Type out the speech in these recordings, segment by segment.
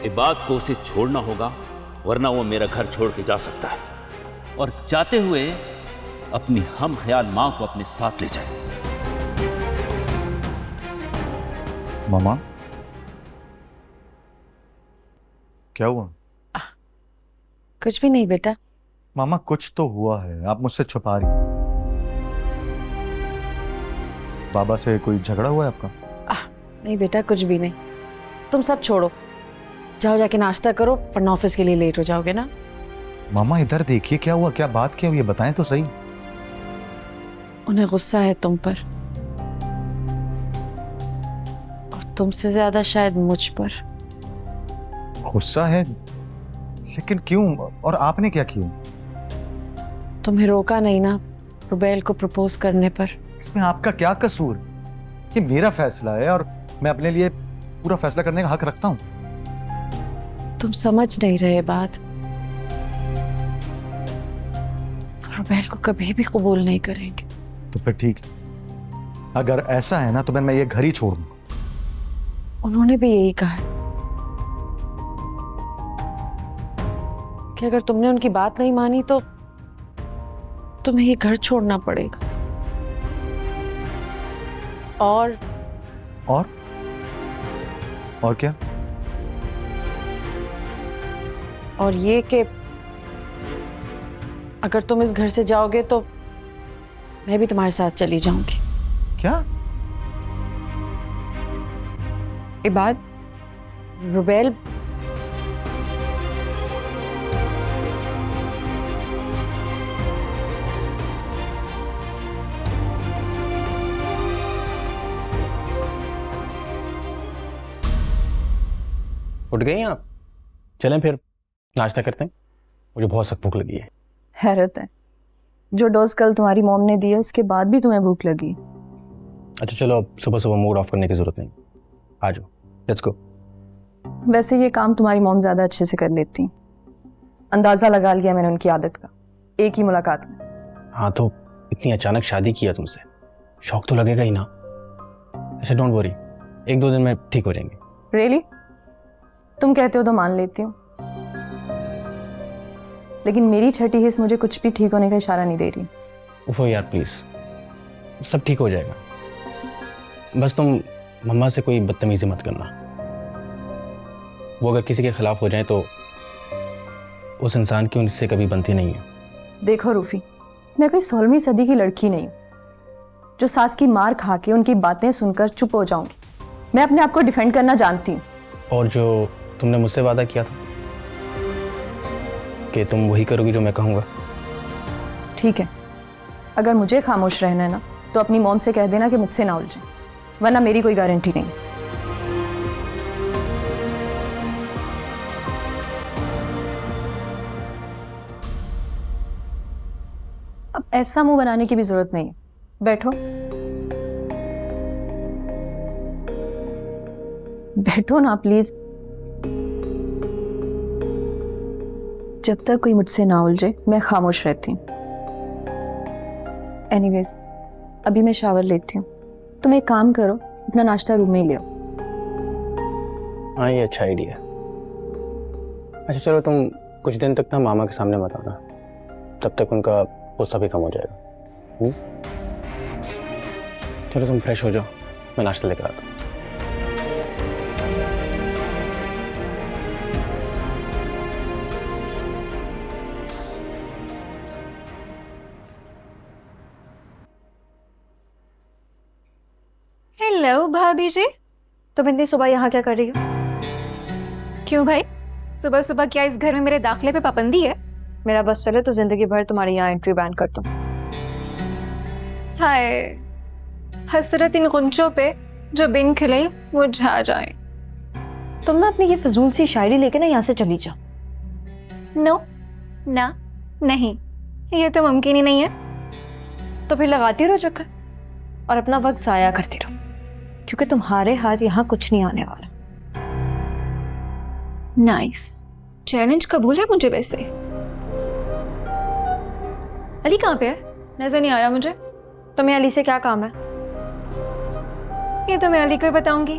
इबाद को उसे छोड़ना होगा, वरना वो मेरा घर छोड़ के जा सकता है, और जाते हुए अपनी हम ख्याल मां को अपने साथ ले जाए। मामा, क्या हुआ? कुछ भी नहीं बेटा। मामा कुछ तो हुआ है, आप मुझसे छुपा रही। बाबा से कोई झगड़ा हुआ है आपका? नहीं बेटा, कुछ भी नहीं। तुम सब छोड़ो, जाओ जाके नाश्ता करो, वरना ऑफिस के लिए लेट हो जाओगे ना। मामा इधर देखिए, क्या हुआ, क्या बात क्या हुई, बताएं तो सही। उन्हें गुस्सा है तुम पर, और तुमसे ज्यादा शायद मुझ पर। गुस्सा है? लेकिन क्यों, और आपने क्या किया? तुम्हें रोका नहीं ना रुबैल को प्रपोज करने पर। इसमें आपका क्या कसूर? ये मेरा फैसला है और मैं अपने लिए पूरा फैसला करने का हक रखता हूं। तुम समझ नहीं रहे बात। रुबैल को कभी भी कबूल नहीं करेंगे। तो फिर ठीक है, अगर ऐसा है ना तो मैं ये घर ही छोड़ दूंगा। उन्होंने भी यही कहा है कि अगर तुमने उनकी बात नहीं मानी तो तुम्हें ये घर छोड़ना पड़ेगा। और क्या? और ये कि अगर तुम इस घर से जाओगे तो मैं भी तुम्हारे साथ चली जाऊंगी। क्या? इबाद, रुबैल उठ गई आप? चलें फिर नाश्ता करते हैं, मुझे बहुत सख्त भूख लगी है। हैरत है, जो डोज कल तुम्हारी मॉम ने दी है उसके बाद भी तुम्हें भूख लगी। अच्छा चलो, अब सुबह सुबह मूड ऑफ करने की जरूरत नहीं, आ जाओ, लेट्स गो। वैसे ये काम तुम्हारी मॉम ज्यादा अच्छे से कर लेती, अंदाजा लगा लिया मैंने उनकी आदत का एक ही मुलाकात में। हाँ तो इतनी अचानक शादी किया तुमसे, शौक तो लगेगा ही ना। अच्छा डोंट वरी, 1-2 दिन में ठीक हो जाएंगे। रियली? तुम कहते हो तो मान लेती हूँ, लेकिन मेरी छठी हिस्स मुझे कुछ भी ठीक होने का इशारा नहीं दे रही। उफो यार प्लीज, सब ठीक हो जाएगा, बस तुम मम्मा से कोई बदतमीजी मत करना। वो अगर किसी के खिलाफ हो जाए तो उस इंसान की उनसे कभी बनती नहीं है। देखो रूफी, मैं कोई 16वीं सदी की लड़की नहीं हूँ जो सास की मार खा के उनकी बातें सुनकर चुप हो जाऊंगी। मैं अपने आप को डिफेंड करना जानती हूँ। और जो तुमने मुझसे वादा किया था कि तुम वही करोगी जो मैं कहूँगा। ठीक है, अगर मुझे खामोश रहना है ना तो अपनी मॉम से कह देना कि मुझसे ना उलझे, वरना मेरी कोई गारंटी नहीं। अब ऐसा मुंह बनाने की भी जरूरत नहीं है, बैठो बैठो ना प्लीज। जब तक कोई मुझसे ना उलझे मैं खामोश रहती हूँ। एनीवेज, अभी मैं शावर लेती हूँ, तुम एक काम करो, अपना नाश्ता रूम में ही ले आओ। हाँ ये अच्छा आइडिया। अच्छा चलो, तुम कुछ दिन तक ना मामा के सामने मत आना, तब तक उनका गुस्सा भी कम हो जाएगा। चलो तुम फ्रेश हो जाओ, मैं नाश्ता लेकर आता हूँ। हेलो भाभी जी। तुम इतनी सुबह यहाँ क्या कर रही हो? क्यों भाई, सुबह सुबह क्या इस घर में मेरे दाखिले पे पाबंदी है? मेरा बस चले तो जिंदगी भर तुम्हारे यहाँ एंट्री बैन कर दूं। हाय, हसरत इन गुंचों पे जो बिन खिले मुरझा जाए। तुम ना अपनी ये फजूल सी शायरी लेके ना यहाँ से चली जाओ। नो ना नहीं, ये तो मुमकिन ही नहीं है। तो फिर लगाती रहो चक्कर और अपना वक्त जाया करती रहो, क्योंकि तुम्हारे हाथ यहाँ कुछ नहीं आने वाला। नाइस, चैलेंज कबूल है मुझे। वैसे अली कहाँ पे है? नजर नहीं आ रहा मुझे। तुम्हें अली से क्या काम है? ये तो मैं अली को ही बताऊंगी।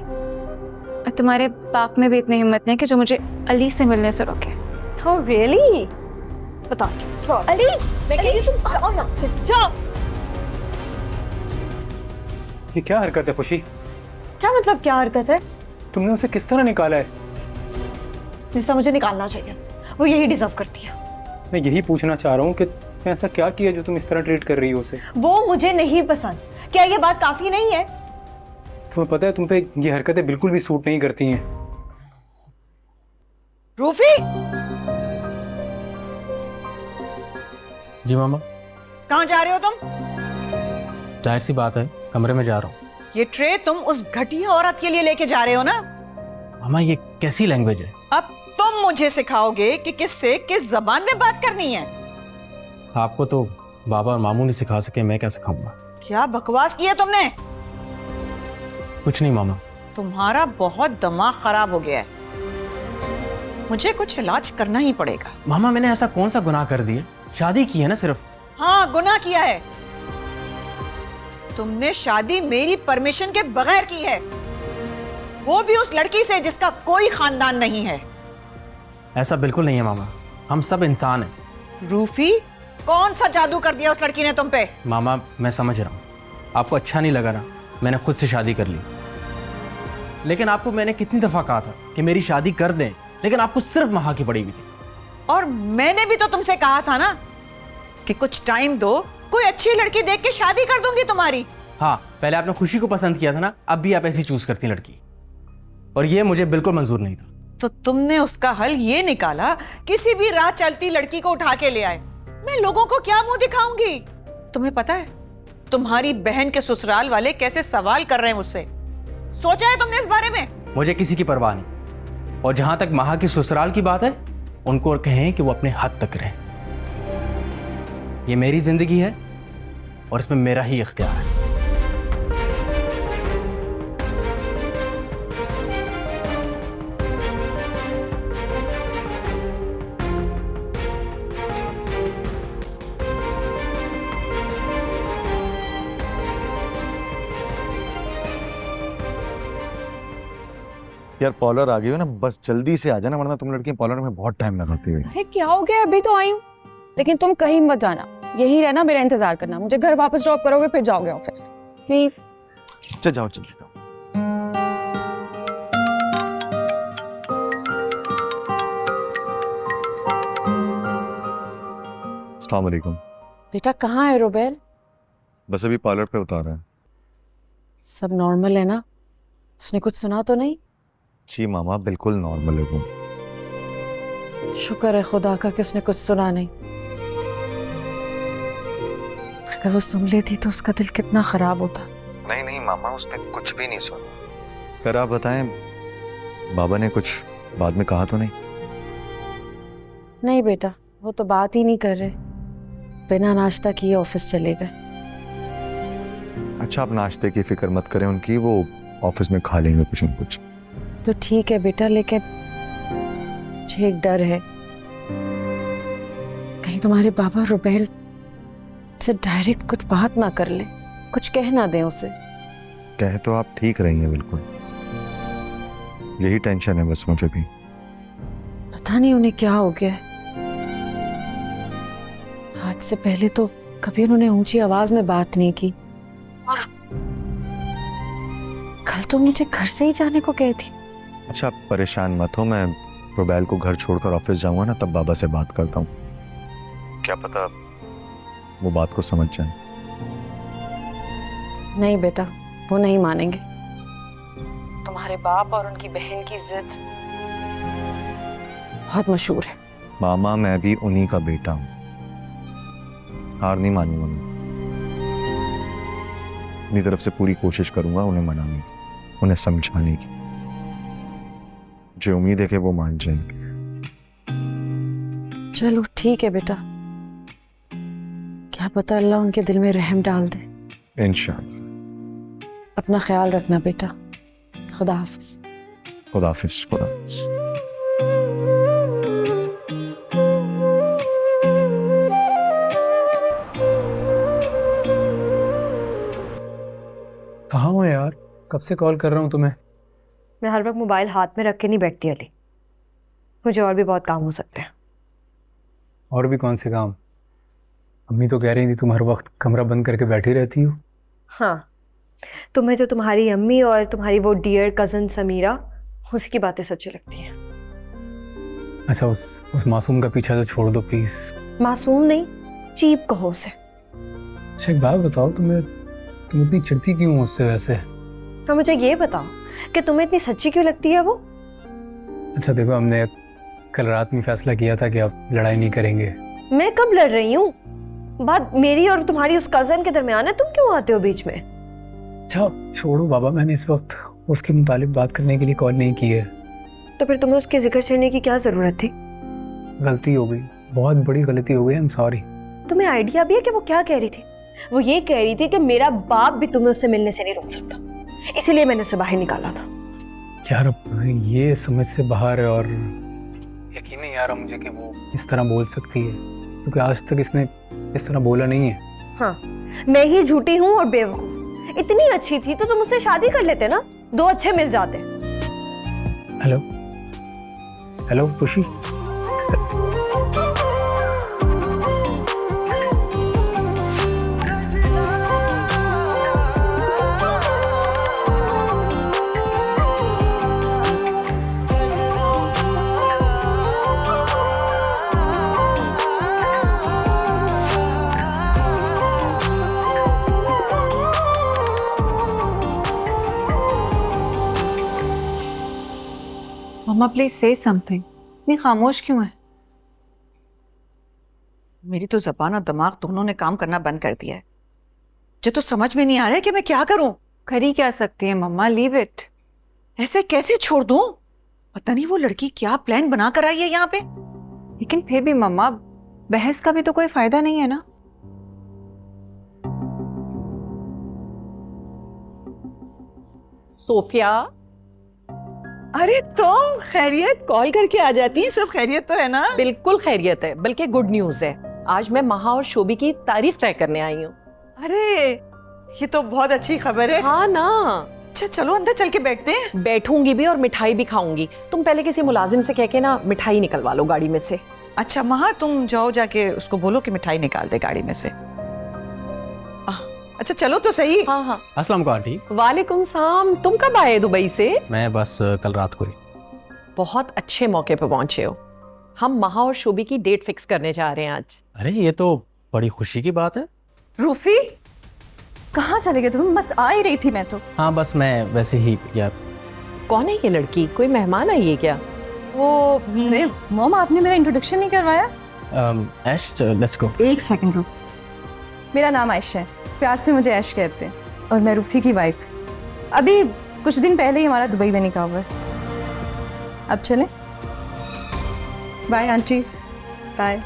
और तुम्हारे बाप में भी इतनी हिम्मत नहीं कि जो मुझे अली से मिलने से रोके। Oh really? बता क्या? अली, मैं कह रही हूँ तुम आओ ना से जाओ। ये क्या हरकत है खुशी? क्या मतलब क्या हरकत है? तुमने उसे किस तरह निकाला है? जिस तरह मुझे निकालना चाहिए वो यही डिजर्व करती है। मैं यही पूछना चाह रहा हूँ कि तुमने ऐसा क्या किया जो तुम इस तरह ट्रीट कर रही हो उसे? वो मुझे नहीं पसंद। क्या ये बात काफी नहीं है? तुम्हें पता है तुम पे ये हरकतें बिल्कुल भी सूट नहीं करती हैं। रूफी, जी मामा। कहाँ जा रहे हो तुम? जाहिर सी बात है, कमरे में जा रहा हूँ। ये ट्रे तुम उस घटिया औरत के लिए लेके जा रहे हो ना? मामा ये कैसी लैंग्वेज है? अब तुम मुझे सिखाओगे कि किससे किस जबान में बात करनी है? आपको तो बाबा और मामू नहीं सिखा सके, मैं क्या सिखाऊंगा? क्या बकवास की है तुमने? कुछ नहीं मामा। तुम्हारा बहुत दिमाग खराब हो गया है। मुझे कुछ इलाज करना ही पड़ेगा। मामा मैंने ऐसा कौन सा गुनाह कर दिया? शादी की है ना सिर्फ। हाँ, गुनाह किया है। तुमने शादी मेरी परमिशन के बगैर की है, वो भी उस लड़की से जिसका कोई खानदान नहीं है। ऐसा बिल्कुल नहीं है मामा, हम सब इंसान हैं। रूफी, कौन सा जादू कर दिया उस लड़की ने तुम पे? मामा मैं समझ रहा हूँ, आपको अच्छा नहीं लगा ना, मैंने खुद से शादी कर ली। लेकिन आपको मैंने कितनी दफा कहा था कि मेरी शादी कर दें, लेकिन आपको सिर्फ महा की पड़ी हुई थी। और मैंने भी तो तुमसे कहा था ना कि कुछ टाइम दो, कोई अच्छी लड़की देख के शादी कर दूंगी तुम्हारी। हाँ, पहले आपने खुशी को पसंद किया था ना, अब भी आप ऐसी चूज करती लड़की, और ये मुझे बिल्कुल मंजूर नहीं था। तो तुमने उसका हल ये निकाला किसी भी राह चलती लड़की को उठा के ले आए। मैं लोगों को क्या मुंह दिखाऊंगी? तुम्हें पता है तुम्हारी बहन के ससुराल वाले कैसे सवाल कर रहे हैं मुझसे? सोचा है तुमने इस बारे में? मुझे किसी की परवाह नहीं, और जहां तक महा की ससुराल की बात है, उनको कहें कि वो अपने हद तक रहें। ये मेरी जिंदगी है और इसमें मेरा ही इख्तियार है। यार पॉलर आ गई हो ना, बस जल्दी से आ जाना, वरना तुम लड़की पॉलर में बहुत टाइम लगाती हुई। अरे क्या हो गया, अभी तो आई हूँ। लेकिन तुम कहीं मत जाना, यही रहना, मेरा इंतजार करना। मुझे घर वापस ड्रॉप करोगे फिर जाओगे ऑफिस, प्लीज। चल जाओ चल जाओ। अस्सलाम वालेकुम। बेटा कहाँ है रुबेल? बस अभी पार्लर पे उतारा है। सब नॉर्मल है ना? उसने कुछ सुना तो नहीं? जी मामा, बिल्कुल नॉर्मल है वो। शुक्र है खुदा का कि उसने कुछ सुना नहीं। अगर वो सुन लेती तो उसका दिल कितना खराब होता। नहीं नहीं मामा, उसने कुछ भी नहीं सुना। फिर आप बताएं, बाबा ने कुछ बाद में कहा तो नहीं? नहीं बेटा, वो तो बात ही नहीं कर रहे, बिना नाश्ता किए ऑफिस चले गए। अच्छा, आप नाश्ते की फिक्र मत करें उनकी, वो ऑफिस में खा लेंगे कुछ न कुछ। तो ठीक है बेटा, लेकिन मुझे एक डर है, कहीं तुम्हारे बाबा रुबेल से डायरेक्ट कुछ बात ना कर ले, कुछ कह ना दें उसे। कहे तो आप ठीक रहेंगे बिल्कुल, यही टेंशन है बस मुझे भी। पता नहीं उन्हें क्या हो गया है। आज से पहले तो कभी उन्होंने ऊंची आवाज में बात नहीं की, और कल तो मुझे घर से ही जाने को कही थी। अच्छा, आप परेशान मत हो, मैं रुबेल को घर छोड़कर ऑफिस जाऊंगा ना, तब बाबा से बात करता हूँ, क्या पता वो बात को समझ जाए। नहीं बेटा, वो नहीं मानेंगे। तुम्हारे बाप और उनकी बहन की जिद बहुत मशहूर है। मामा, मैं भी उन्हीं का बेटा हूँ, हार नहीं मानूंगा मैं। अपनी तरफ से पूरी कोशिश करूंगा उन्हें मनाने की, उन्हें समझाने की। मुझे उम्मीद है कि वो मान जाएंगे। चलो ठीक है बेटा, क्या पता अल्लाह उनके दिल में रहम डाल दे। इंशाअल्लाह। अपना ख्याल रखना बेटा। खुदा हाफिज। खुदा हाफिज। खुदा हाफिज। कहाँ हो यार? कब से कॉल कर रहा हूँ तुम्हें। मैं हर वक्त मोबाइल हाथ में रख के नहीं बैठती अली, मुझे और भी बहुत काम हो सकते हैं। और भी कौन से काम? अम्मी तो कह रही थी तुम हर वक्त कमरा बंद करके बैठी रहती हो। हाँ, तुम्हें तो तुम्हारी अम्मी और तुम्हारी वो डियर कज़न समीरा, उसी की बातें सच्ची लगती हैं। अच्छा, उस मासूम का पीछा तो छोड़ दो प्लीज। मासूम नहीं, चीप कहो उसे। अच्छा एक बात बताओ, तुम इतनी चिढ़ती क्यों हो उससे वैसे? तो मुझे ये बताओ कि तुम्हें इतनी सच्ची क्यों लगती है वो? अच्छा देखो, हमने कल रात में फैसला किया था कि अब लड़ाई नहीं करेंगे। मैं कब लड़ रही हूँ? बात मेरी और तुम्हारी उस कज़न के दरमियान है, तुम क्यों आते हो बीच में? अच्छा छोड़ो बाबा, मैंने इस वक्त उसके मुतालिक बात करने के लिए कॉल नहीं की है। तो फिर तुम्हें उसके जिक्र छेड़ने की क्या जरूरत थी? गलती हो गई, बहुत बड़ी गलती हो गई, आई एम सॉरी। तुम्हें आइडिया भी है कि वो क्या कह रही थी? वो ये कह रही थी कि मेरा बाप भी तुम्हें उससे मिलने से नहीं रोक सकता, इसीलिए मैंने उसे बाहर निकाला था। यार ये समझ से बाहर है और यकीन नहीं आ रहा मुझे कि वो इस तरह बोल सकती है, क्योंकि आज तक इसने इस तरह बोला नहीं है। हाँ, मैं ही झूठी हूँ और बेवकूफ। इतनी अच्छी थी तो तुम उससे शादी कर लेते ना, दो अच्छे मिल जाते। हेलो हेलो खुशी। मम्मा प्लीज से समथिंग, इतनी खामोश क्यों है? मेरी तो जबान और दिमाग दोनों ने काम करना बंद कर दिया है। मुझे तो समझ में नहीं आ रहा है कि मैं क्या करूं। कर ही क्या सकती है मम्मा, लीव इट। ऐसे कैसे छोड़ दूं? पता नहीं वो लड़की क्या प्लान बना कर आई है यहाँ पे। लेकिन फिर भी मम्मा, बहस का भी तो कोई फायदा नहीं है ना। सोफिया, अरे तुम खैरियत? कॉल करके आ जाती हैं, सब खैरियत तो है ना? बिल्कुल खैरियत है, बल्कि गुड न्यूज है। आज मैं महा और शोभी की तारीफ तय करने आई हूँ। अरे ये तो बहुत अच्छी खबर है। हाँ ना। अच्छा चलो अंदर चल के बैठते हैं। बैठूंगी भी और मिठाई भी खाऊंगी। तुम पहले किसी मुलाजिम से कह के ना मिठाई निकलवा लो गाड़ी में से। अच्छा महा, तुम जाओ जाके उसको बोलो कि मिठाई निकाल दे गाड़ी में से। अच्छा चलो तो सही। हाँ हाँ। अस्सलाम वालेकुम आंटी। वालेकुम सलाम। तुम कब आए दुबई से? मैं बस कल रात को ही। बहुत अच्छे मौके पे पहुंचे हो। हम महा और शोभी की डेट फिक्स करने जा रहे हैं आज। अरे ये तो बड़ी खुशी की बात है। रूफी, कहाँ चले गए तुम? बस आ ही रही थी मैं तो। हाँ बस मैं वैसे ही यार। कौन है ये लड़की? कोई मेहमान आई है क्या? वो अरे मॉम, आपने मेरा इंट्रोडक्शन नहीं करवाया। ऐश, लेट्स गो। एक सेकंड रुक। मेरा नाम आयशा है, प्यार से मुझे ऐश कहते हैं, और मैं रूफी की वाइफ। अभी कुछ दिन पहले ही हमारा दुबई में निकाह हुआ है। अब चलें? Bye aunty. बाय।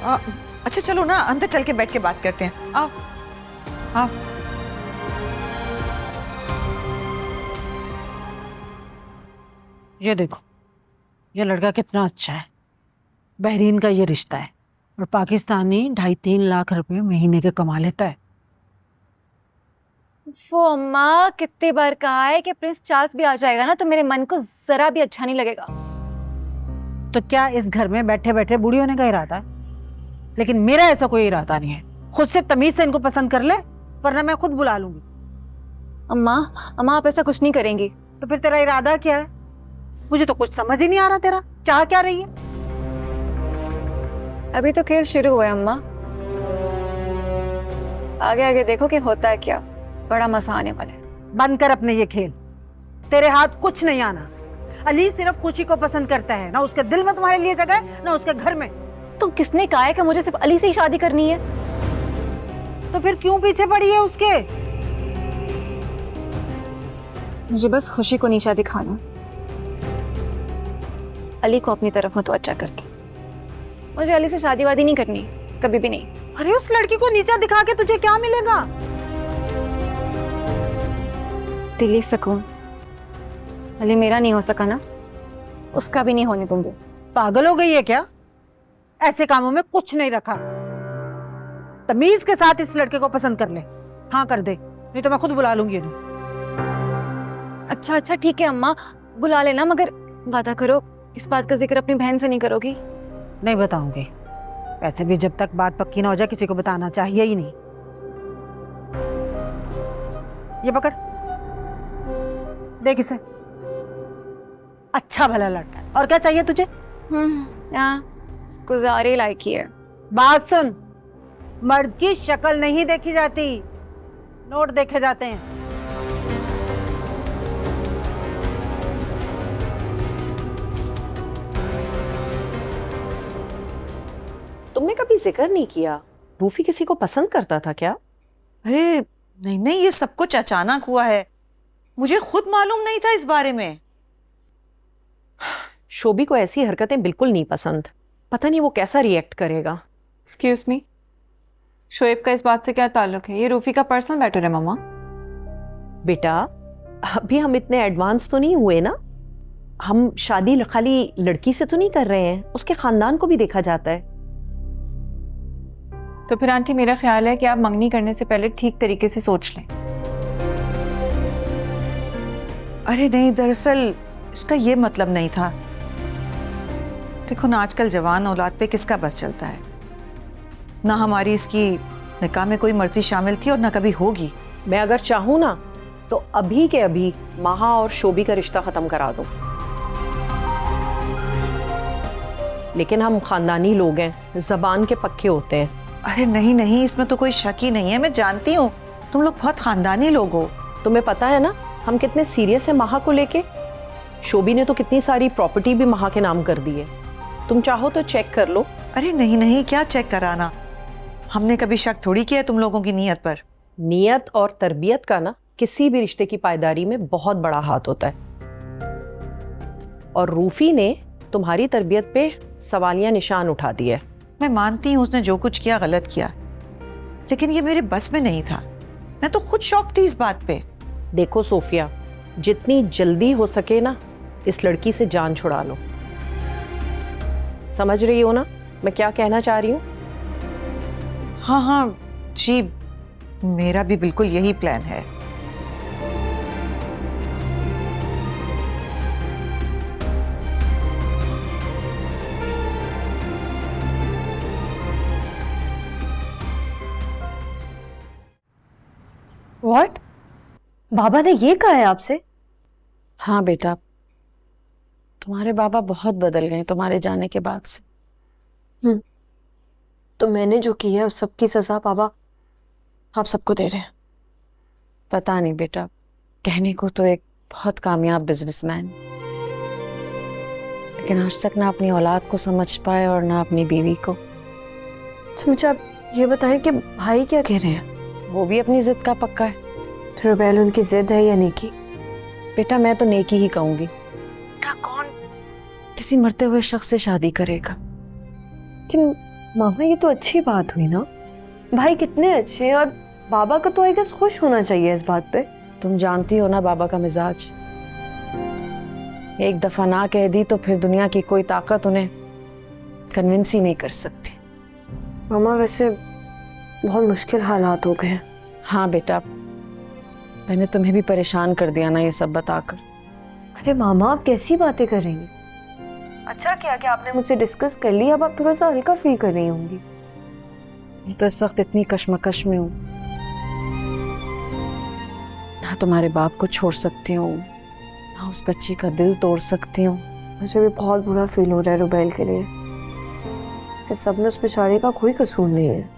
अच्छा चलो ना अंदर चल के बैठ के बात करते हैं। आओ आओ। ये देखो, ये लड़का कितना अच्छा है। बहरीन का ये रिश्ता है और पाकिस्तानी 2.5-3 लाख रुपए महीने के कमा लेता है। वो अम्मा, कितने बार कहा है कि प्रिंस चार्ल्स भी आ जाएगा ना तो मेरे मन को जरा भी अच्छा नहीं लगेगा। तो क्या इस घर में बैठे बैठे बूढ़ी होने का इरादा है? लेकिन मेरा ऐसा कोई इरादा नहीं है। खुद से तमीज से इनको पसंद कर ले, वरना मैं खुद बुला लूंगी। अम्मा अम्मा, आप ऐसा कुछ नहीं करेंगी। तो फिर तेरा इरादा क्या है? मुझे तो कुछ समझ ही नहीं आ रहा। तेरा चाह क्या रही है? अभी तो खेल शुरू हुआ है अम्मा, आगे आगे देखो कि होता है क्या। बड़ा मजा आने वाला है। बंद कर अपने ये खेल। तेरे हाथ कुछ नहीं आना। अली सिर्फ खुशी को पसंद करता है, ना उसके दिल में तुम्हारे लिए जगह है, ना उसके घर में। तो किसने कहा है कि मुझे सिर्फ अली से ही शादी करनी है? तो फिर क्यों पीछे पड़ी है उसके? मुझे बस खुशी को नीचा दिखाना, अली को अपनी तरफ मुतवज्जा करके। मुझे अली से शादी वादी नहीं करनी, कभी भी नहीं। अरे उस लड़की को नीचा दिखा के तुझे क्या मिलेगा? दिली सुकून। अली मेरा नहीं हो सका ना, उसका भी नहीं होने दूंगी। पागल हो गई है क्या? ऐसे कामों में कुछ नहीं रखा। तमीज के साथ इस लड़के को पसंद कर ले। हाँ कर दे, नहीं तो मैं खुद बुला लूंगी इन्हें। अच्छा अच्छा ठीक है अम्मा, बुला लेना, मगर वादा करो इस बात का जिक्र अपनी बहन से नहीं करोगी। नहीं बताऊंगी, वैसे भी जब तक बात पक्की ना हो जाए किसी को बताना चाहिए ही नहीं। ये पकड़, देख इसे, अच्छा भला लड़का है। और क्या चाहिए तुझे? गुजारे लायक ही है। बात सुन, मर्द की शक्ल नहीं देखी जाती, नोट देखे जाते हैं। तुमने कभी जिक्र नहीं किया रूफी किसी को पसंद करता था क्या? अरे नहीं नहीं, ये सब कुछ अचानक हुआ है, मुझे खुद मालूम नहीं था इस बारे में। शोभी को ऐसी हरकतें बिल्कुल नहीं पसंद, पता नहीं वो कैसा रिएक्ट करेगा। एक्सक्यूज मी, शोएब का इस बात से क्या ताल्लुक है? ये रूफी का पर्सनल मैटर है मम्मा। बेटा अभी हम इतने एडवांस तो नहीं हुए ना, हम शादी खाली लड़की से तो नहीं कर रहे हैं, उसके खानदान को भी देखा जाता है। तो फिर आंटी मेरा ख्याल है कि आप मंगनी करने से पहले ठीक तरीके से सोच लें। अरे नहीं, दरअसल इसका ये मतलब नहीं था। देखो ना, आजकल जवान औलाद पे किसका बस चलता है। ना हमारी इसकी निकाह में कोई मर्जी शामिल थी और ना कभी होगी। मैं अगर चाहूँ ना तो अभी के अभी महा और शोभी का रिश्ता खत्म करा दूं, लेकिन हम खानदानी लोग हैं, जबान के पक्के होते हैं। अरे नहीं नहीं, इसमें तो कोई शक ही नहीं है, मैं जानती हूँ तुम लोग बहुत खानदानी लोग हो। तुम्हें पता है ना हम कितने सीरियस हैं महा को लेके। शोभी ने तो कितनी सारी प्रॉपर्टी भी महा के नाम कर दी है, तुम चाहो तो चेक कर लो। अरे नहीं नहीं, क्या चेक कराना, हमने कभी शक थोड़ी किया तुम लोगों की नीयत पर। नियत और तरबियत का ना किसी भी रिश्ते की पायदारी में बहुत बड़ा हाथ होता है, और रूफी ने तुम्हारी तरबियत पे सवालिया निशान उठा दिए। मैं मानती हूँ उसने जो कुछ किया गलत किया, लेकिन ये मेरे बस में नहीं था। मैं तो खुद शौक थी इस बात पे। देखो सोफिया, जितनी जल्दी हो सके ना इस लड़की से जान छुड़ा लो। समझ रही हो ना मैं क्या कहना चाह रही हूँ? हाँ हाँ जी, मेरा भी बिल्कुल यही प्लान है। व्हाट? बाबा ने ये कहा है आपसे? हाँ बेटा, तुम्हारे बाबा बहुत बदल गए तुम्हारे जाने के बाद से। तो मैंने जो किया है उस सब की सजा बाबा आप सबको दे रहे हैं? पता नहीं बेटा, कहने को तो एक बहुत कामयाब बिजनेसमैन, लेकिन आज तक ना अपनी औलाद को समझ पाए और ना अपनी बीवी को। तो मुझे आप ये बताएं कि भाई क्या कह रहे हैं? वो भी अपनी जिद का पक्का है। तो रुबैल उनकी जिद है या नेकी? बेटा मैं तो नेकी ही कहूंगी, ना कौन किसी मरते हुए शख्स से शादी करेगा। लेकिन मामा ये तो अच्छी बात हुई ना, भाई कितने अच्छे हैं, और बाबा का तो आई गेस खुश होना चाहिए इस बात पे। तुम जानती हो ना बाबा का मिजाज, एक दफा ना कह दी तो फिर दुनिया की कोई ताकत उन्हें कन्विंस ही नहीं कर सकती। मामा वैसे बहुत मुश्किल हालात हो गए हैं। हाँ बेटा, मैंने तुम्हें भी परेशान कर दिया ना ये सब बताकर। अरे मामा आप कैसी बातें कर रही हैं? अच्छा किया कि आपने मुझसे डिस्कस कर ली, अब आप थोड़ा सा हल्का फील कर रही होंगी। मैं तो इस वक्त इतनी कश्मकश में हूँ, ना तुम्हारे बाप को छोड़ सकती हूँ ना उस बच्ची का दिल तोड़ सकती हूँ। मुझे भी बहुत बुरा फील हो रहा है रुबैल के लिए, इस सब में उस बेचारे का कोई कसूर नहीं है।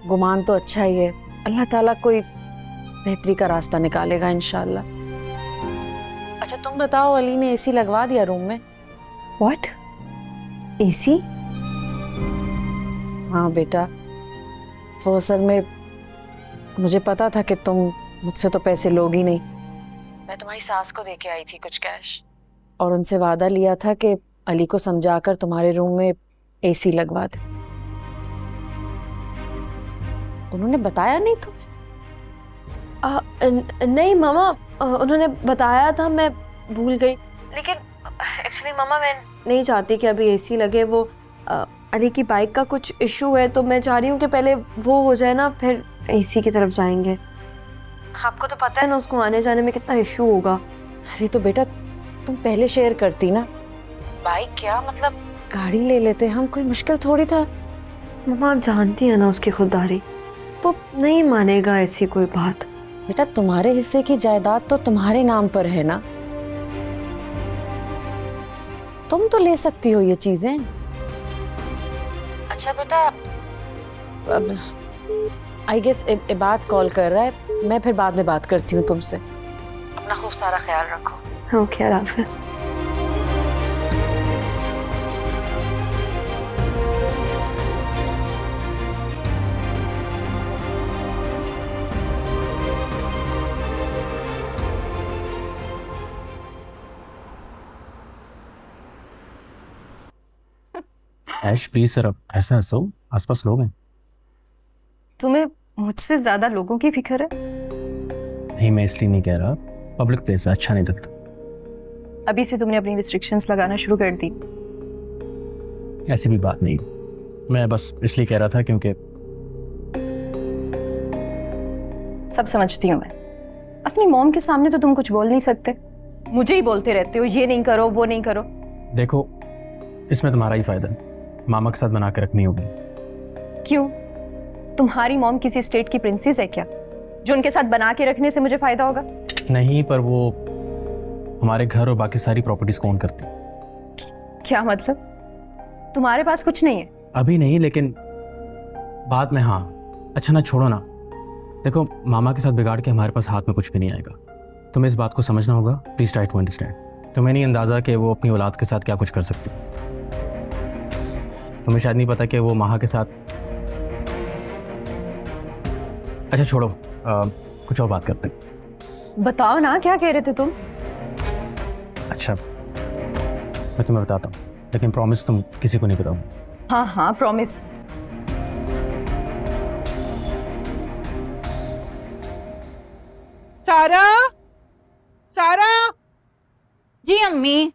गुमान तो अच्छा ही है, अल्लाह ताला कोई बेहतरी का रास्ता निकालेगा इंशाल्लाह। अच्छा तुम बताओ, अली ने एसी लगवा दिया रूम में? व्हाट? एसी? हाँ बेटा, वो असल में मुझे पता था कि तुम मुझसे तो पैसे लोगी नहीं। मैं तुम्हारी सास को दे के आई थी कुछ कैश, और उनसे वादा लिया था कि अली को समझाकर तुम्हारे रूम में एसी लगवा दे। उन्होंने बताया नहीं तुम्हें? नहीं मामा, उन्होंने बताया था, मैं भूल गई। लेकिन एक्चुअली मामा मैं नहीं चाहती कि अभी एसी लगे, वो अली की बाइक का कुछ इशू है, तो मैं चाह रही हूँ कि पहले वो हो जाए ना, फिर एसी की तरफ जाएंगे। आपको तो पता है ना उसको आने जाने में कितना इशू होगा। अरे तो बेटा तुम पहले शेयर करती ना, बाइक क्या मतलब गाड़ी ले लेते हम, कोई मुश्किल थोड़ी था। मम्मा आप जानती है ना उसकी खुददारी, वो नहीं मानेगा ऐसी कोई बात। बेटा तुम्हारे हिस्से की जायदाद तो तुम्हारे नाम पर है ना, तुम तो ले सकती हो ये चीजें। अच्छा बेटा अब आई गेस इबाद कॉल कर रहा है, मैं फिर बाद में बात करती हूँ तुमसे। अपना खूब सारा ख्याल रखो। ओके अल्लाह हाफ़िज़। ऐश प्लीज सर, अब ऐसा हंसो, आसपास लोग हैं। तुम्हें मुझसे ज्यादा लोगों की फिक्र है? नहीं मैं इसलिए नहीं कह रहा, पब्लिक प्लेस है, अच्छा नहीं लगता। अभी से तुमने अपनी रिस्ट्रिक्शंस लगाना शुरू कर दी। ऐसी भी बात नहीं, मैं बस इसलिए कह रहा था क्योंकि सब समझती हूँ मैं। अपनी मॉम के सामने तो तुम कुछ बोल नहीं सकते, मुझे ही बोलते रहते हो ये नहीं करो वो नहीं करो। देखो इसमें तुम्हारा ही फायदा है, मामा के साथ बना के रखनी होगी। क्यों? तुम्हारी मॉम किसी स्टेट की प्रिंसेस है क्या जो उनके साथ बना के रखने से मुझे फायदा होगा? नहीं, पर वो हमारे घर और बाकी सारी प्रॉपर्टीज को ओन करती। क्या मतलब? तुम्हारे पास कुछ नहीं है? अभी नहीं, लेकिन बाद में हाँ। अच्छा ना छोड़ो ना, देखो मामा के साथ बिगाड़ के हमारे पास हाथ में कुछ भी नहीं आएगा। तुम्हें इस बात को समझना होगा, प्लीज ट्राई टू अंडरस्टैंड। तुम्हें नहीं अंदाजा कि वो अपनी औलाद के साथ क्या कुछ कर सकती। तुम्हें शायद नहीं पता कि वो माहा के साथ। अच्छा छोड़ो, कुछ और बात करते हैं। बताओ ना क्या कह रहे थे तुम? अच्छा मैं तुम्हें बताता हूँ, लेकिन प्रॉमिस तुम किसी को नहीं बताओ। हाँ हाँ प्रॉमिस। सारा, सारा जी अम्मी।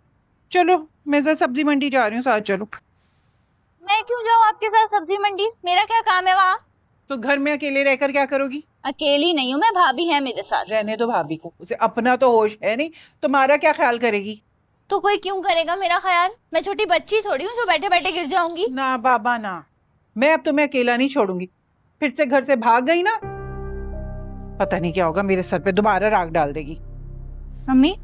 चलो मैं जरा सब्जी मंडी जा रही हूँ, साथ चलो। मैं क्यों जाऊँ आपके साथ सब्जी मंडी, मेरा क्या काम है वहाँ? तो घर में अकेले रहकर क्या करोगी? अकेली नहीं हूँ मैं, भाभी है मेरे साथ। रहने दो भाभी को, उसे अपना तो होश है नहीं, तुम्हारा क्या ख्याल करेगी? तो कोई क्यों करेगा मेरा ख्याल? मैं छोटी बच्ची थोड़ी हूँ जो बैठे बैठे गिर जाऊंगी। ना बाबा ना, मैं अब तुम्हें अकेला नहीं छोड़ूंगी। फिर से घर से भाग गई ना, पता नहीं क्या होगा, मेरे सर पे दोबारा राख डाल देगी। मम्मी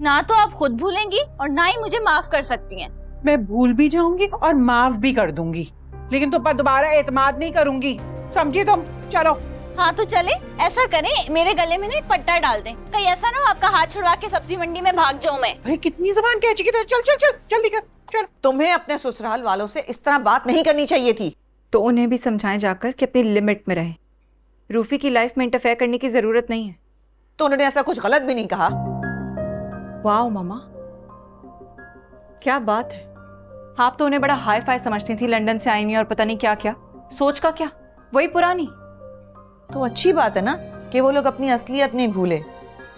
ना तो आप खुद भूलेंगी और ना ही मुझे माफ कर सकती हैं। मैं भूल भी जाऊंगी और माफ भी कर दूंगी, लेकिन तुम पर दोबारा एतमाद नहीं करूंगी, समझी तुम? चलो। हाँ तो चले, ऐसा करें मेरे गले में ना एक पट्टा डाल दें, कहीं ऐसा ना हो आपका हाथ छुड़वा के सब्जी मंडी में भाग जाऊं मैं। भाई कितनी जबान कह चुकी, चल चल चल जल्दी कर चल। तुम्हें अपने ससुराल वालों से इस तरह बात नहीं करनी चाहिए थी। तो उन्हें भी समझाएं जाकर कि अपनी लिमिट में रहे। रूफी की लाइफ में इंटरफेयर करने की जरूरत नहीं है। तो उन्होंने ऐसा कुछ गलत भी नहीं कहा। वाह मामा, क्या बात है। आप तो उन्हें बड़ा हाई फाई समझती थी, लंदन से आई हुई और पता नहीं क्या क्या। सोच का क्या, वही पुरानी। तो अच्छी बात है ना कि वो लोग अपनी असलियत नहीं भूले,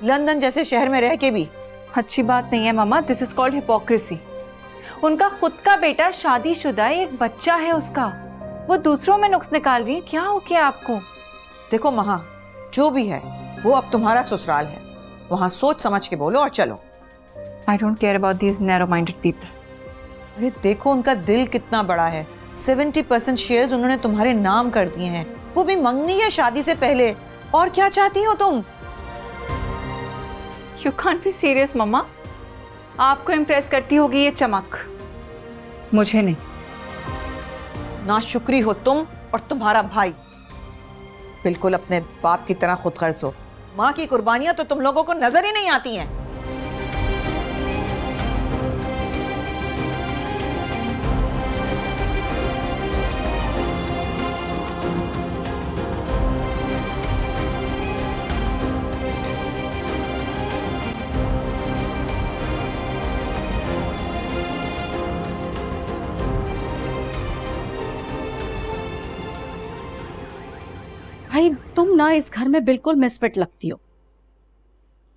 लंदन जैसे शहर में रह के भी। अच्छी बात नहीं है मामा, दिस इज कॉल्ड हिपोक्रेसी। उनका खुद का बेटा शादीशुदा है, एक बच्चा है उसका, वो दूसरों में नुक्स निकाल रही है। क्या हो गया आपको? देखो महा, जो भी है वो अब तुम्हारा ससुराल है, वहां सोच समझ के बोलो और चलो। I don't care about these narrow minded people. अरे देखो उनका दिल कितना बड़ा है, 70% शेयर्स उन्होंने तुम्हारे नाम कर दिए हैं, वो भी मंगनी है शादी से पहले। और क्या चाहती हो तुम? यू कांट बी सीरियस मम्मा। आपको इम्प्रेस करती होगी ये चमक, मुझे नहीं। नाशुक्री हो तुम और तुम्हारा भाई, बिल्कुल अपने बाप की तरह खुद गर्ज हो। माँ की कुर्बानियां तो तुम लोगों को नजर ही नहीं आती हैं। भाई तुम ना इस घर में बिल्कुल मिसफिट लगती हो।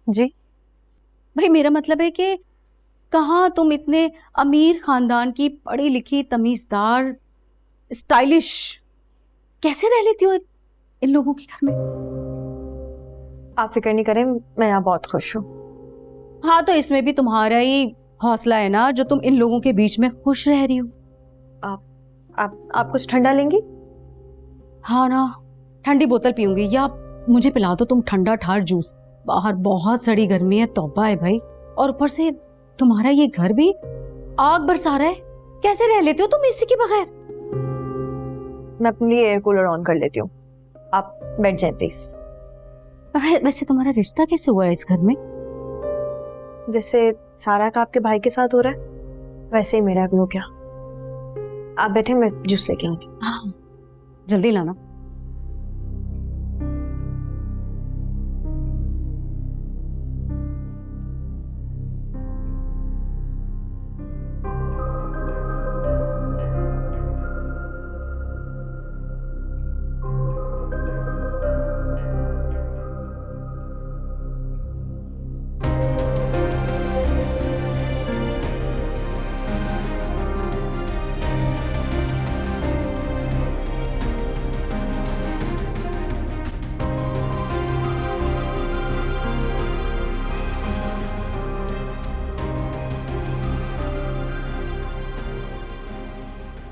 जी भाई मेरा मतलब है कि कहाँ तुम इतने अमीर खानदान की, पढ़ी लिखी, तमीजदार, स्टाइलिश, कैसे रह लेती हो इन लोगों के घर में? आप फिक्र नहीं करें, मैं यहाँ बहुत खुश हूँ। हाँ तो इसमें भी तुम्हारा ही हौसला है ना, जो तुम इन लोगों के बीच में खुश रह रही हो। आप कुछ ठंडा लेंगी? हाँ ना, ठंडी बोतल पीऊंगी, या मुझे पिला दो तुम ठंडा ठार जूस। बाहर बहुत सड़ी गर्मी है, तौबा है भाई। और ऊपर से तुम्हारा ये घर भी आग बरसा रहा है, कैसे रह लेते हो तुम इसी के बगैर? मैं अपने लिए एयर कूलर ऑन कर लेती हूँ, आप बैठ जाए प्लीज। वैसे तुम्हारा रिश्ता कैसे हुआ है इस घर में? जैसे सारा का आपके भाई के साथ हो रहा है, वैसे ही मेरा भी हो गया। आप बैठे, मैं जूस लेके आती हूँ। हाँ, जल्दी लाना।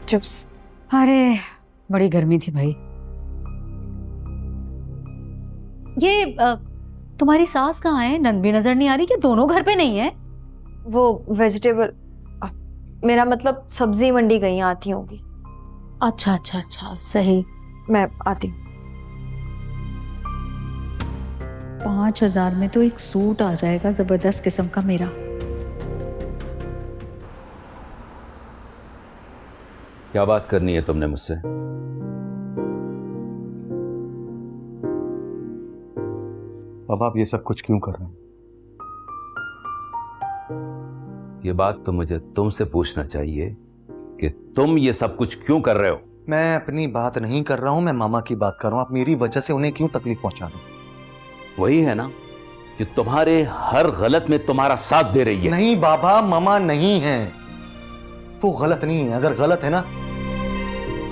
जूस। अरे बड़ी गर्मी थी भाई। ये तुम्हारी सास कहाँ है? नंद भी नजर नहीं आ रही कि दोनों घर पे नहीं है? वो वेजिटेबल, मेरा मतलब सब्जी मंडी गई, आती होंगी। अच्छा अच्छा अच्छा, सही। मैं आती हूँ। 5,000 में तो एक सूट आ जाएगा जबरदस्त किस्म का मेरा। क्या बात करनी है तुमने मुझसे? अब आप ये सब कुछ क्यों कर रहे हैं? ये बात तो मुझे तुमसे पूछना चाहिए कि तुम ये सब कुछ क्यों कर रहे हो। मैं अपनी बात नहीं कर रहा हूं, मैं मामा की बात कर रहा हूं। आप मेरी वजह से उन्हें क्यों तकलीफ पहुंचा रहे हो? वही है ना कि तुम्हारे हर गलत में तुम्हारा साथ दे रही है। नहीं बाबा, मामा नहीं है, वो गलत नहीं है। अगर गलत है ना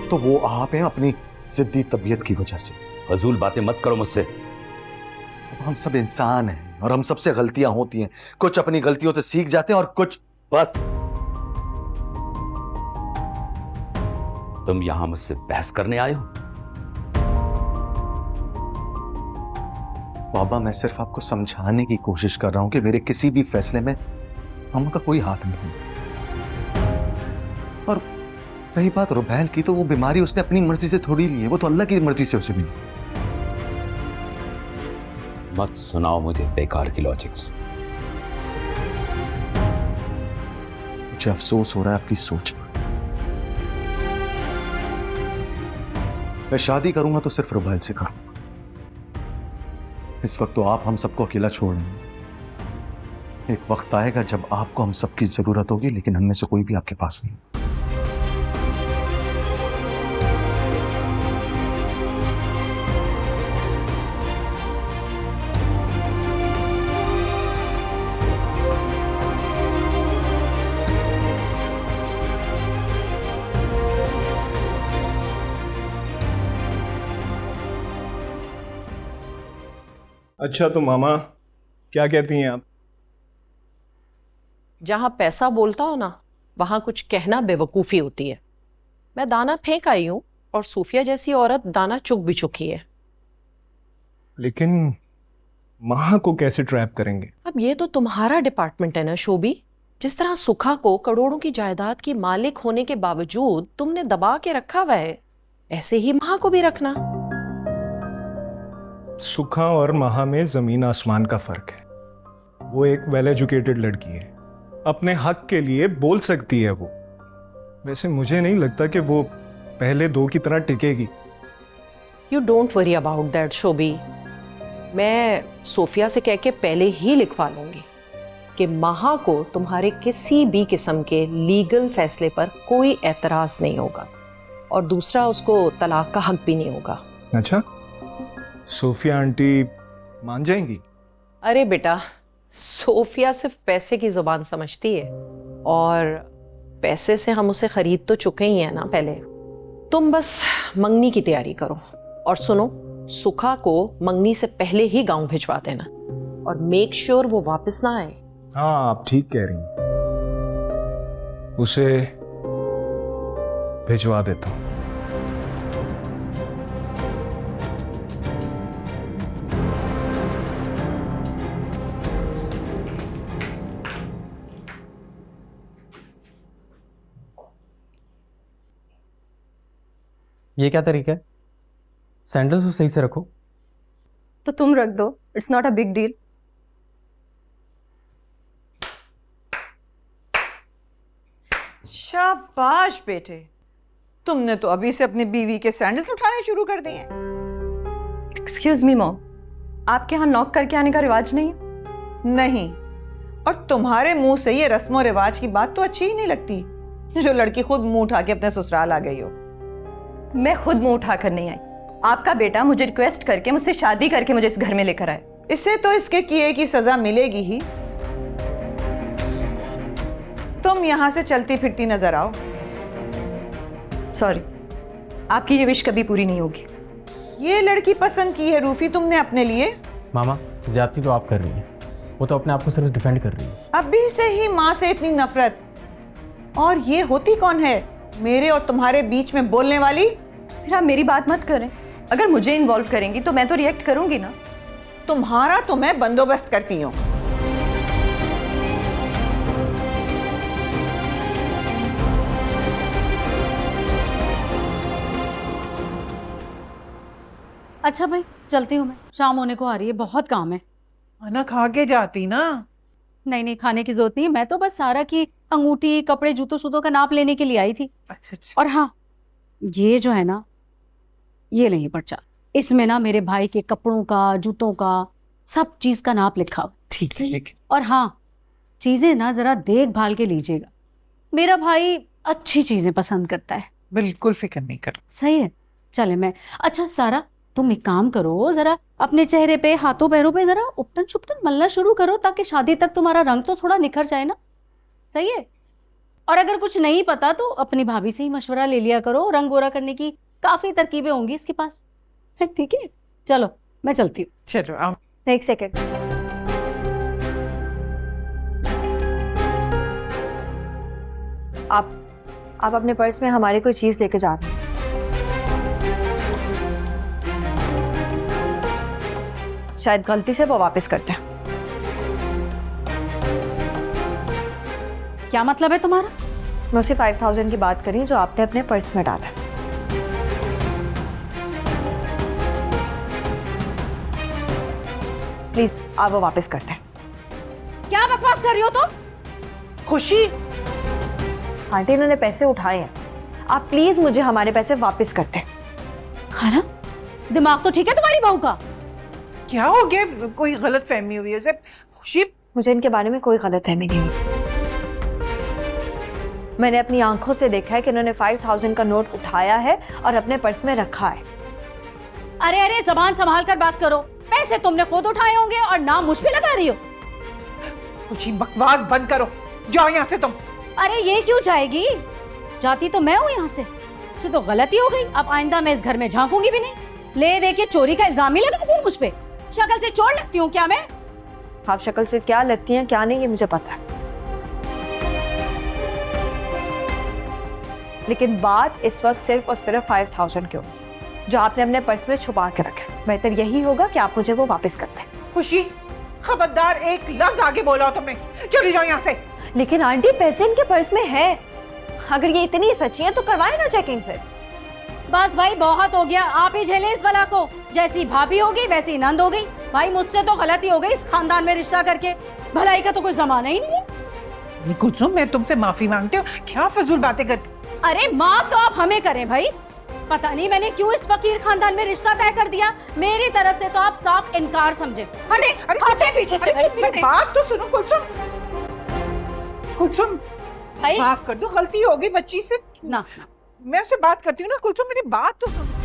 तो वो आप हैं, अपनी जिद्दी तबीयत की वजह से। फजूल बातें मत करो मुझसे। हम सब इंसान हैं और हम सबसे गलतियां होती हैं। कुछ अपनी गलतियों से सीख जाते हैं और कुछ बस तुम यहां मुझसे बहस करने आए हो? बाबा मैं सिर्फ आपको समझाने की कोशिश कर रहा हूं कि मेरे किसी भी फैसले में मामा का कोई हाथ नहीं है। और रही बात रुबैल की, तो वो बीमारी उसने अपनी मर्जी से थोड़ी ली है, वो तो अल्लाह की मर्जी से उसे मिली। मत सुनाओ मुझे बेकार की लॉजिक्स। मुझे अफसोस हो रहा है आपकी सोच पर। मैं शादी करूंगा तो सिर्फ रुबैल से करूंगा। इस वक्त तो आप हम सबको अकेला छोड़ रहे हैं। एक वक्त आएगा जब आपको हम सबकी जरूरत होगी, लेकिन हम में से कोई भी आपके पास नहीं। अच्छा तो मामा क्या कहती हैं आप? जहां पैसा बोलता हो ना, वहां कुछ कहना बेवकूफ़ी होती है। मैं दाना फेंक आई हूं और सूफिया जैसी औरत दाना चुग भी चुकी है। लेकिन माँ को कैसे ट्रैप करेंगे? अब ये तो तुम्हारा डिपार्टमेंट है ना शोभी। जिस तरह सुखा को करोड़ों की जायदाद की मालिक होने के बावजूद तुमने दबा के रखा हुआ है, ऐसे ही माँ को भी रखना। सुखा और महा में जमीन आसमान का फर्क है। वो एक वेल एजुकेटेड लड़की है, अपने हक के लिए बोल सकती है वो। वैसे मुझे नहीं लगता कि वो पहले दो की तरह टिकेगी। You don't worry about that Shobhi. मैं सोफिया से कह के पहले ही लिखवा लूंगी कि महा को तुम्हारे किसी भी किस्म के लीगल फैसले पर कोई एतराज नहीं होगा, और दूसरा उसको तलाक का हक भी नहीं होगा। अच्छा, सोफिया आंटी मान जाएंगी? अरे बेटा, सोफिया सिर्फ पैसे की जुबान समझती है, और पैसे से हम उसे खरीद तो चुके ही हैं ना पहले। तुम बस मंगनी की तैयारी करो, और सुनो, सुखा को मंगनी से पहले ही गांव भिजवा देना, और मेक श्योर वो वापस ना आए। हाँ, आप ठीक कह रही हैं। उसे भिजवा देता हूँ। ये क्या तरीका है? सैंडल्स तो सही से रखो। तो तुम रख दो, it's not a big deal. शाबाश बेटे, तुमने तो अभी से अपनी बीवी के सैंडल्स उठाने शुरू कर दिए। एक्सक्यूज मी मॉम, आपके यहाँ नॉक करके आने का रिवाज नहीं है? नहीं, और तुम्हारे मुंह से ये रस्मों रिवाज की बात तो अच्छी ही नहीं लगती, जो लड़की खुद मुंह उठा के अपने ससुराल आ गई हो। मैं खुद मुंह उठा कर नहीं आई, आपका बेटा मुझे रिक्वेस्ट करके मुझसे शादी करके मुझे इस घर में लेकर आए। इसे तो इसके किए की सजा मिलेगी ही। तुम यहां से चलती फिरती नजर आओ। सॉरी, आपकी ये विश कभी पूरी नहीं होगी। ये लड़की पसंद की है रूफी तुमने अपने लिए? मामा, ज्यादती तो आप कर रही हैं, वो तो अपने आप को सिर्फ डिफेंड कर रही है। अभी से ही माँ से इतनी नफरत, और ये होती कौन है मेरे और तुम्हारे बीच में बोलने वाली? फिर आप मेरी बात मत करें, अगर मुझे इन्वॉल्व करेंगी तो मैं तो रिएक्ट करूंगी ना। तुम्हारा तो मैं बंदोबस्त करती हूँ। अच्छा भाई, चलती हूँ मैं, शाम होने को आ रही है, बहुत काम है। खाना खा के जाती ना। नहीं नहीं, खाने की जरूरत नहीं है, मैं तो बस सारा की अंगूठी, कपड़े, जूतों शूतों का नाप लेने के लिए आई थी। अच्छा। और हाँ, ये जो है ना, ये नहीं पर्चा, इसमें ना मेरे भाई के कपड़ों का, जूतों का, सब चीज का नाप लिखा हुआ। ठीक है। और हाँ, चीजें ना जरा देखभाल के लीजिएगा, मेरा भाई अच्छी चीजें पसंद करता है। बिल्कुल फिक्र नहीं कर। सही है, चले मैं। अच्छा सारा, तुम एक काम करो, जरा अपने चेहरे पे, हाथों पैरों पे जरा उपटन छुपटन मलना शुरू करो, ताकि शादी तक तुम्हारा रंग तो थोड़ा निखर जाए ना। सही है। और अगर कुछ नहीं पता तो अपनी भाभी से ही मशवरा ले लिया करो, रंग गोरा करने की काफी तरकीबें होंगी इसके पास। ठीक है, चलो मैं चलती हूँ। चलो आओ। एक सेकेंड, आप अपने पर्स में हमारी कोई चीज लेके जा रहे हैं। शायद गलती से वो वापस करते हैं। क्या मतलब है तुम्हारा? मैं उसी 5000 की बात करी जो आपने अपने पर्स में डाला। प्लीज आप वो वापस करते हैं। क्या बकवास कर रही हो तुम? खुशी, आंटी इन्होंने पैसे उठाए हैं, आप प्लीज मुझे हमारे पैसे वापस करते हैं। हाँ ना, दिमाग तो ठीक है तुम्हारी बहू का? क्या हो गया? कोई गलत फहमी हुई है? खुशी, मुझे इनके बारे में कोई गलतफहमी नहीं हुई। मैंने अपनी आंखों से देखा है कि इन्होंने 5000 का नोट उठाया है और अपने पर्स में रखा है। अरे अरे, जबान संभाल कर बात करो, पैसे तुमने खुद उठाए होंगे और नाम मुझ पे लगा रही हो। खुशी बकवास बंद करो, जाओ यहाँ से तुम। अरे ये क्यों जाएगी? जाती तो मैं हूँ यहाँ से। मुझसे तो गलती हो गई, अब आइंदा मैं इस घर में झांकूंगी भी नहीं। ले दे के चोरी का इल्जाम ही लगा दिया मुझ पे। शक्ल से चोर लगती हूँ क्या मैं? आप शक्ल से क्या लगती हैं क्या नहीं ये मुझे पता है, लेकिन बात इस वक्त सिर्फ और सिर्फ 5000 की होगी जो आपने अपने पर्स में छुपा के रखा। बेहतर यही होगा कि आप मुझे वो वापस कर दें। खुशी, खबरदार एक लफ्ज आगे बोला तुमने, चली जाओ यहाँ से। लेकिन आंटी पैसे इनके पर्स में है, अगर ये इतनी सच्ची है तो करवाए ना चेकिंग फिर। बस भाई बहुत हो गया, आप ही झेले इस बला को। जैसी भाभी हो गई वैसी नंद हो गई। भाई मुझसे तो गलती हो गई इस खानदान में रिश्ता करके, भलाई का तो कोई जमाना ही नहीं है। कुलसुम, मैं तुमसे माफी मांगती हूँ, क्या फजूल बातें करती। अरे माफ तो आप हमें करें भाई, पता नहीं मैंने क्यों इस फकीर खानदान में रिश्ता तय कर दिया। मेरी तरफ से तो आप साफ इनकार समझे। अरे पीछे से मेरी बात तो सुनो कुलसुम। कुलसुम भाई माफ कर दो, गलती हो गई बच्ची से ना। मैं उससे बात करती हूँ ना कुलसुम, मेरी बात तो सुनो।